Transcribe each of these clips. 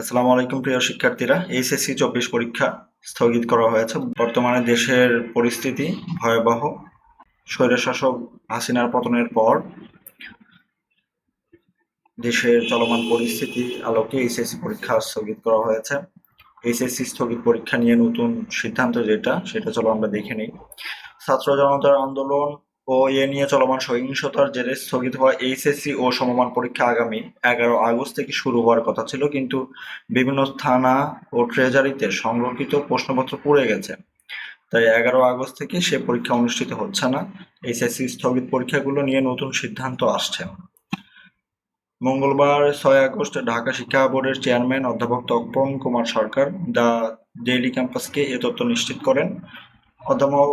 আসসালামু আলাইকুম প্রিয় শিক্ষার্থীরা। এইচএসসি 24 পরীক্ষা স্থগিত করা হয়েছে। বর্তমানে দেশের পরিস্থিতি ভয়াবহ। স্বৈরশাসক হাসিনার পতনের পর দেশের চলমান পরিস্থিতি আলোকে এইচএসসি পরীক্ষা স্থগিত করা হয়েছে। এইচএসসি স্থগিত পরীক্ষা নিয়ে নতুন সিদ্ধান্ত সেটা চলো আমরা দেখে নিই। ছাত্র জনতার আন্দোলন ও এ নিয়ে চলমান সহিংসতার জেরে স্থগিত হওয়া এইচএসসি ও সমমান পরীক্ষা আগামী 11 আগস্ট থেকে শুরু হওয়ার কথা ছিল, কিন্তু বিভিন্ন থানা ও ট্রেজারিতে সংরক্ষিত প্রশ্নপত্র পুড়ে গেছে। তাই 11 আগস্ট থেকে সে পরীক্ষা অনুষ্ঠিত হচ্ছে না। এইচএসসি স্থগিত পরীক্ষাগুলো নিয়ে নতুন সিদ্ধান্ত আসছে। মঙ্গলবার 6 আগস্ট ঢাকা শিক্ষা বোর্ডের চেয়ারম্যান অধ্যাপক তপন কুমার সরকার দ্য ডেইলি ক্যাম্পাসকে এ তথ্য নিশ্চিত করেন। অধ্যাপক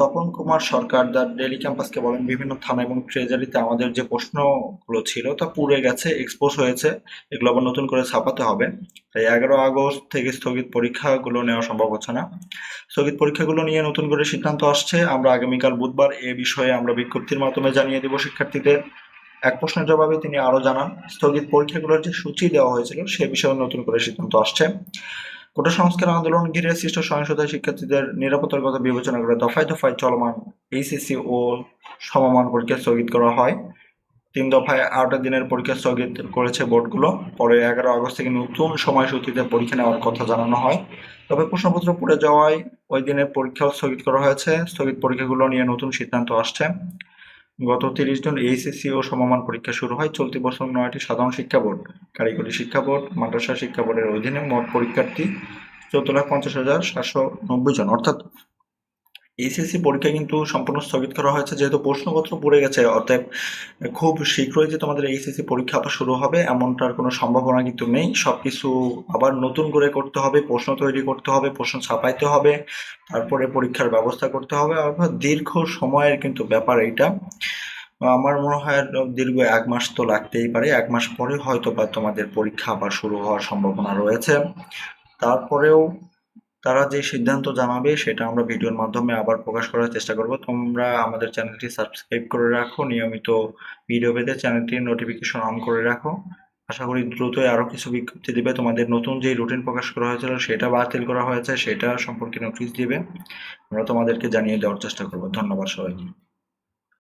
তপন কুমার সরকার দ্য ডেইলি ক্যাম্পাসকে বলেন, বিভিন্ন থানা এবং ট্রেজারিতে আমাদের যে প্রশ্নগুলো ছিল তা পুড়ে গেছে, এক্সপোজ হয়েছে, এগুলো আবার নতুন করে ছাপাতে হবে। তাই 11 আগস্ট থেকে স্থগিত পরীক্ষাগুলো নেওয়া সম্ভব হচ্ছে না। স্থগিত পরীক্ষাগুলো নিয়ে নতুন করে সিদ্ধান্ত আসছে। আমরা আগামীকাল বুধবার এ বিষয়ে আমরা বিজ্ঞপ্তির মাধ্যমে জানিয়ে দেব শিক্ষার্থীদের। এক প্রশ্নের জবাবে তিনি আরো জানান, স্থগিত পরীক্ষাগুলোর যে সূচি দেওয়া হয়েছিল সে বিষয়ে নতুন করে সিদ্ধান্ত আসছে। কোটা সংস্কার আন্দোলন ঘিরে সৃষ্ট সহিংসতায় শিক্ষার্থীদের নিরাপত্তার কথা বিবেচনা করে দফায় দফায় চলমান এইচএসসি ও সমমান পরীক্ষা স্থগিত করা হয়। 3 দফায় 8 দিনের পরীক্ষা স্থগিত করেছে বোর্ডগুলো। পরে 11 আগস্ট থেকে নতুন সময়সূচিতে পরীক্ষা নেওয়ার কথা জানানো হয়। তবে প্রশ্নপত্র পুড়ে যাওয়ায় ওই দিনের পরীক্ষাও স্থগিত করা হয়েছে। স্থগিত পরীক্ষাগুলো নিয়ে নতুন সিদ্ধান্ত আসছে। গত 30 জুন এইচএসসি ও সমমান পরীক্ষা শুরু হয়। চলতি বছর 9টি সাধারণ শিক্ষা বোর্ড, কারিগরি শিক্ষা বোর্ড, মাদ্রাসা শিক্ষা বোর্ডের অধীনে মোট পরীক্ষার্থী 14,50,790 জন। অর্থাৎ এইচএসসি পরীক্ষা কিন্তু সম্পূর্ণ স্থগিত করা হয়েছে, যেহেতু প্রশ্নপত্র পুড়ে গেছে। অতএব খুব শীঘ্রই যে তোমাদের এইচএসসি পরীক্ষা আবার শুরু হবে এমনটার কোনো সম্ভাবনা কিন্তু নেই। সবকিছু আবার নতুন করে করতে হবে, প্রশ্ন তৈরি করতে হবে, প্রশ্ন ছাপাইতে হবে, তারপরে পরীক্ষার ব্যবস্থা করতে হবে। অর্থাৎ দীর্ঘ সময়ের কিন্তু ব্যাপার এইটা। আমার মনে হয় দীর্ঘ 1 মাস তো লাগতেই পারে। 1 মাস পরে হয়তো বা তোমাদের পরীক্ষা আবার শুরু হওয়ার সম্ভাবনা রয়েছে। তারপরেও তারা যে সিদ্ধান্ত জানাবে সেটা আমরা ভিডিওর মাধ্যমে আবার প্রকাশ করার চেষ্টা করব। তোমরা আমাদের চ্যানেলটি সাবস্ক্রাইব করে রাখো, নিয়মিত ভিডিও পেতে চ্যানেলটির নোটিফিকেশন অন করে রাখো। আশা করি দ্রুতই আরো কিছু বিজ্ঞপ্তি দিবে। তোমাদের নতুন যে রুটিন প্রকাশ করা হয়েছিল সেটা বাতিল করা হয়েছে, সেটা সম্পর্কে নোটিশ দিবে। আমরা তোমাদেরকে জানিয়ে দেওয়ার চেষ্টা করব। ধন্যবাদ সবাইকে।